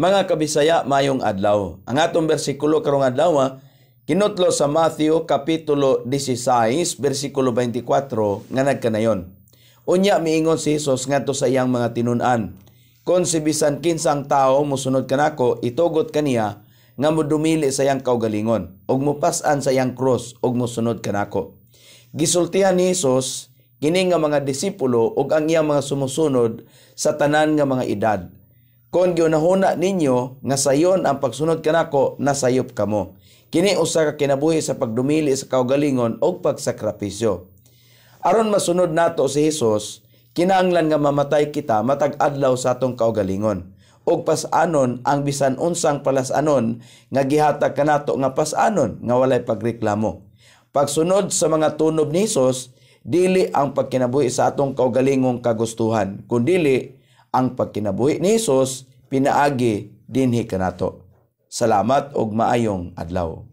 Mga kabisaya, mayong adlaw. Ang atong bersikulo karong adlaw kinutlo sa Matthew kapitulo 16 bersikulo 24 nga nagkanayon. Unya miingon si Hesus ngadto sa iyang mga tinun-an, "Kon si bisan kinsang tao mosunod kanako, itugot kaniya nga modumili sa iyang kaugalingon ug mopas-an sa iyang krus ug mosunod kanako." Gisultihan ni Hesus kini nga mga disipulo ug ang iyang mga sumusunod sa tanan nga mga edad. Kung giunahuna ninyo nga sayon ang pagsunod kanako, nasayop kamo. Kini usa ka kinabuhi sa pagdumili sa kaugalingon o pagsakripisyo. Aron masunod nato si Hesus, kinahanglan nga mamatay kita matag adlaw sa atong kaugalingon. Og pas-anon ang bisan unsang palas-anon nga gihatag kanato nga pas-anon nga walay pagreklamo. Pagsunod sa mga tunob ni Hesus, dili ang pagkinabuhi sa atong kaugalingong kagustuhan, kundi ang pagkinabuhi ni Hesus pinaagi dinhi kanato. Salamat ug maayong adlaw.